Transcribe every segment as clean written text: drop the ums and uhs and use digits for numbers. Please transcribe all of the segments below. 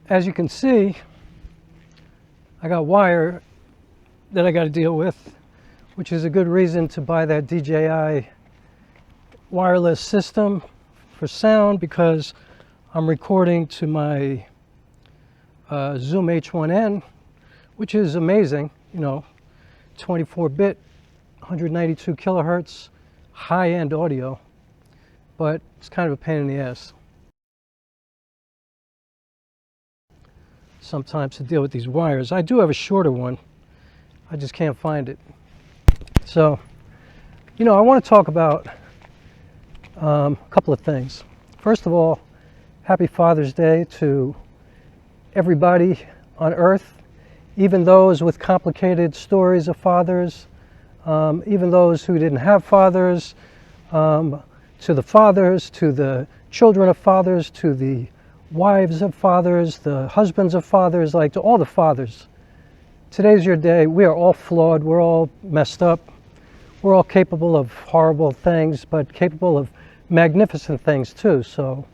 as you can see, I got wire that I got to deal with, which is a good reason to buy that DJI wireless system for sound, because I'm recording to my Zoom H1N, which is amazing, you know, 24-bit, 192 kilohertz, high-end audio, but it's kind of a pain in the ass sometimes to deal with these wires. I do have a shorter one, I just can't find it. So, you know, I want to talk about a couple of things. First of all, happy Father's Day to everybody on Earth, even those with complicated stories of fathers, even those who didn't have fathers, to the fathers, to the children of fathers, to the wives of fathers, the husbands of fathers, like to all the fathers. Today's your day. We are all flawed. We're all messed up. We're all capable of horrible things, but capable of magnificent things too. So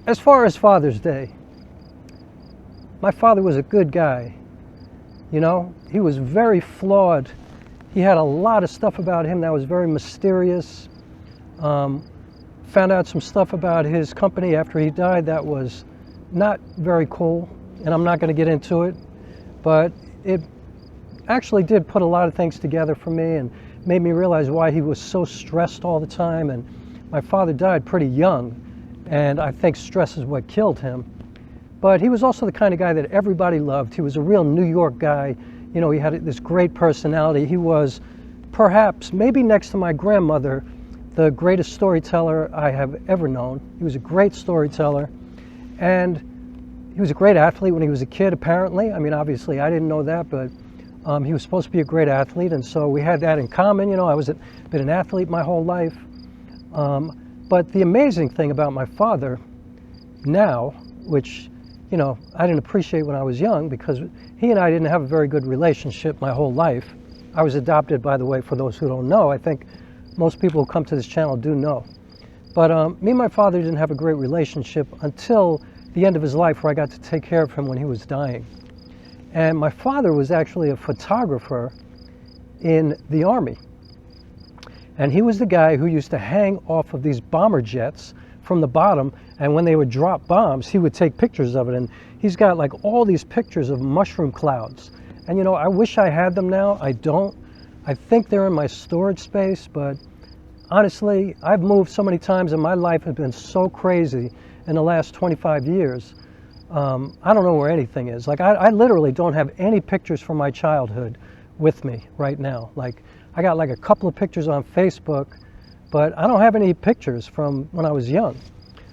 as far as Father's Day, my father was a good guy. You know, he was very flawed. He had a lot of stuff about him that was very mysterious. Found out some stuff about his company after he died that was not very cool, and I'm not going to get into it, but it actually did put a lot of things together for me and made me realize why he was so stressed all the time. And my father died pretty young, and I think stress is what killed him. But he was also the kind of guy that everybody loved. He was a real New York guy. You know, he had this great personality. He was perhaps, maybe next to my grandmother, the greatest storyteller I have ever known. He was a great storyteller, and he was a great athlete when he was a kid, apparently. I mean, obviously, I didn't know that, but he was supposed to be a great athlete, and so we had that in common. You know, I was been an athlete my whole life. But the amazing thing about my father now, which, you know, I didn't appreciate when I was young, because he and I didn't have a very good relationship my whole life. I was adopted, by the way, for those who don't know. I think most people who come to this channel do know. But me and my father didn't have a great relationship until the end of his life, where I got to take care of him when he was dying. And my father was actually a photographer in the Army. And he was the guy who used to hang off of these bomber jets from the bottom, and when they would drop bombs, he would take pictures of it. And he's got like all these pictures of mushroom clouds. And you know, I wish I had them now. I don't. I think they're in my storage space, but honestly, I've moved so many times and my life has been so crazy in the last 25 years. I don't know where anything is. Like, I literally don't have any pictures from my childhood with me right now. Like, I got like a couple of pictures on Facebook, but I don't have any pictures from when I was young.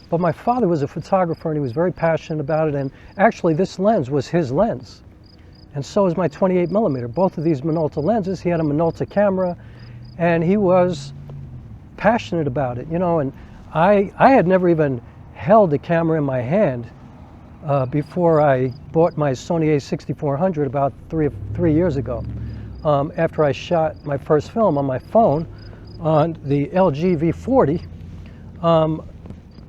But my father was a photographer, and he was very passionate about it. And actually, this lens was his lens. And so is my 28mm. Both of these Minolta lenses. He had a Minolta camera, and he was passionate about it, you know. And I had never even held a camera in my hand before I bought my Sony a6400 about three years ago. After I shot my first film on my phone on the LG V40.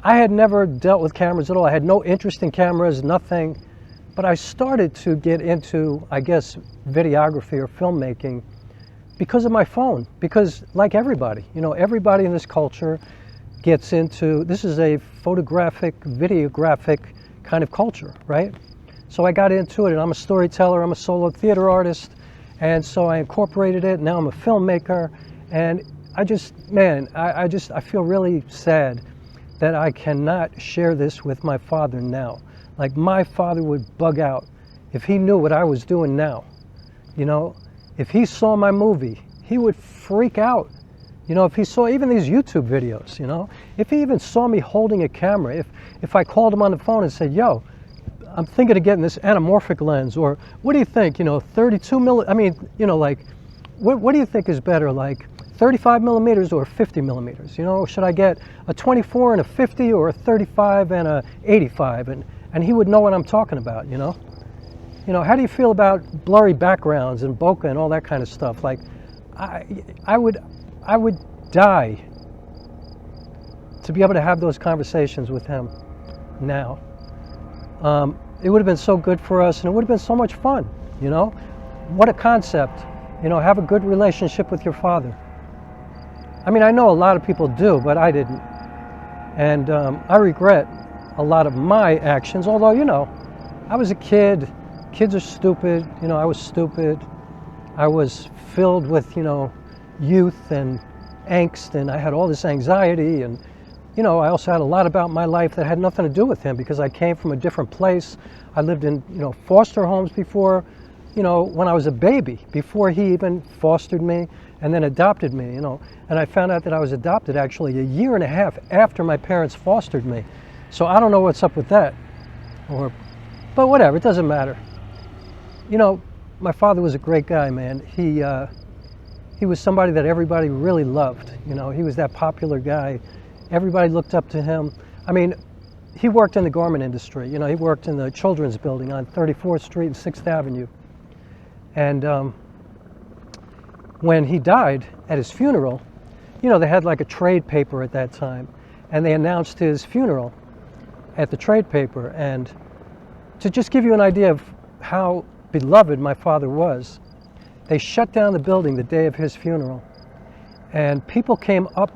I had never dealt with cameras at all. I had no interest in cameras, nothing. But I started to get into, I guess, videography or filmmaking because of my phone. Because like everybody, you know, everybody in this culture gets into, this is a photographic, videographic kind of culture, right? So I got into it, and I'm a storyteller, I'm a solo theater artist, and so I incorporated it. Now I'm a filmmaker, and I just, man, I feel really sad that I cannot share this with my father now. Like, my father would bug out if he knew what I was doing now. You know, if he saw my movie, he would freak out. You know, if he saw even these YouTube videos, you know, if he even saw me holding a camera, if I called him on the phone and said, yo, I'm thinking of getting this anamorphic lens, or what do you think, you know, 32mm, I mean, you know, like, what do you think is better, like 35mm or 50mm? You know, should I get a 24 and a 50, or a 35 and a 85? And he would know what I'm talking about, you know? You know, how do you feel about blurry backgrounds and bokeh and all that kind of stuff? Like, I would die to be able to have those conversations with him now. it would have been so good for us, and it would have been so much fun, you know? What a concept, you know, have a good relationship with your father. I mean, I know a lot of people do, but I didn't. And I regret a lot of my actions, although, you know, I was a kid. Kids are stupid. You know, I was stupid. I was filled with, you know, youth and angst, and I had all this anxiety, and, you know, I also had a lot about my life that had nothing to do with him because I came from a different place. I lived in, you know, foster homes before, you know, when I was a baby, before he even fostered me and then adopted me, you know. And I found out that I was adopted actually 1.5 years after my parents fostered me. So I don't know what's up with that. But whatever, it doesn't matter. You know, my father was a great guy, man. He was somebody that everybody really loved. You know, he was that popular guy. Everybody looked up to him. I mean, he worked in the garment industry. You know, he worked in the children's building on 34th Street and 6th Avenue. And when he died at his funeral, you know, they had like a trade paper at that time, and they announced his funeral at the trade paper. And to just give you an idea of how beloved my father was, they shut down the building the day of his funeral, and people came up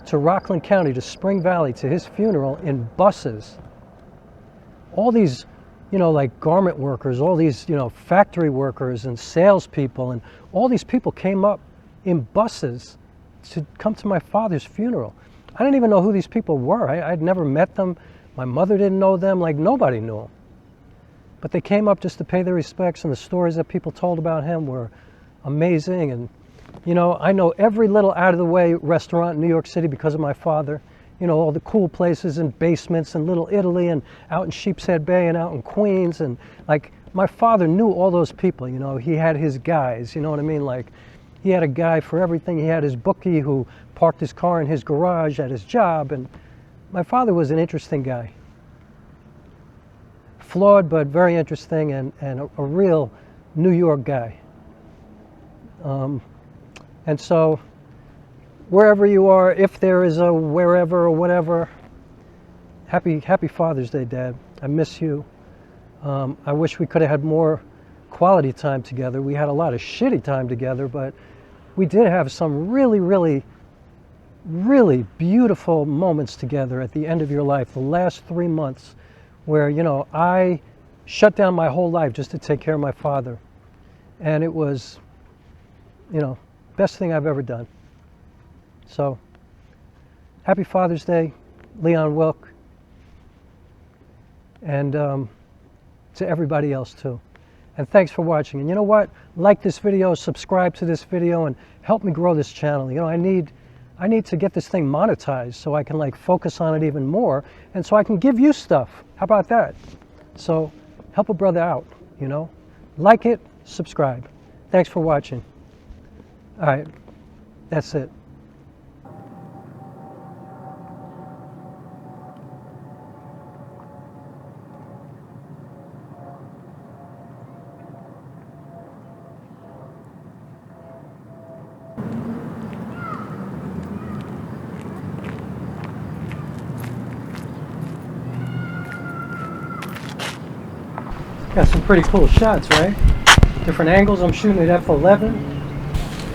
to Rockland County, to Spring Valley, to his funeral in buses. All these, you know, like garment workers, all these, you know, factory workers and salespeople, and all these people came up in buses to come to my father's funeral. I didn't even know who these people were. I'd never met them. My mother didn't know them, like nobody knew them. But they came up just to pay their respects, and the stories that people told about him were amazing. And, you know, I know every little out-of-the-way restaurant in New York City because of my father. You know, all the cool places and basements and Little Italy and out in Sheepshead Bay and out in Queens. And, like, my father knew all those people, you know. He had his guys, you know what I mean? Like, he had a guy for everything. He had his bookie who parked his car in his garage at his job. And my father was an interesting guy. Flawed, but very interesting, and a real New York guy. And so, wherever you are, if there is a wherever or whatever, happy Father's Day, Dad. I miss you. I wish we could have had more quality time together. We had a lot of shitty time together, but we did have some really, really, really beautiful moments together at the end of your life, the last 3 months, where, you know, I shut down my whole life just to take care of my father. And it was, you know, best thing I've ever done. So, happy Father's Day, Leon Wilk. And to everybody else too. And thanks for watching. And you know what? Like this video, subscribe to this video, and help me grow this channel. You know, I need to get this thing monetized so I can, like, focus on it even more, and so I can give you stuff. How about that? So help a brother out, you know? Like it, subscribe. Thanks for watching. All right, that's it. Got some pretty cool shots, right? Different angles. I'm shooting at f11,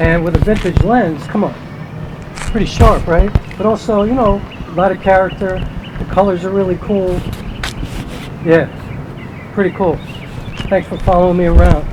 and with a vintage lens. Come on, pretty sharp, right? But also, you know, a lot of character. The colors are really cool. Yeah, pretty cool. Thanks for following me around.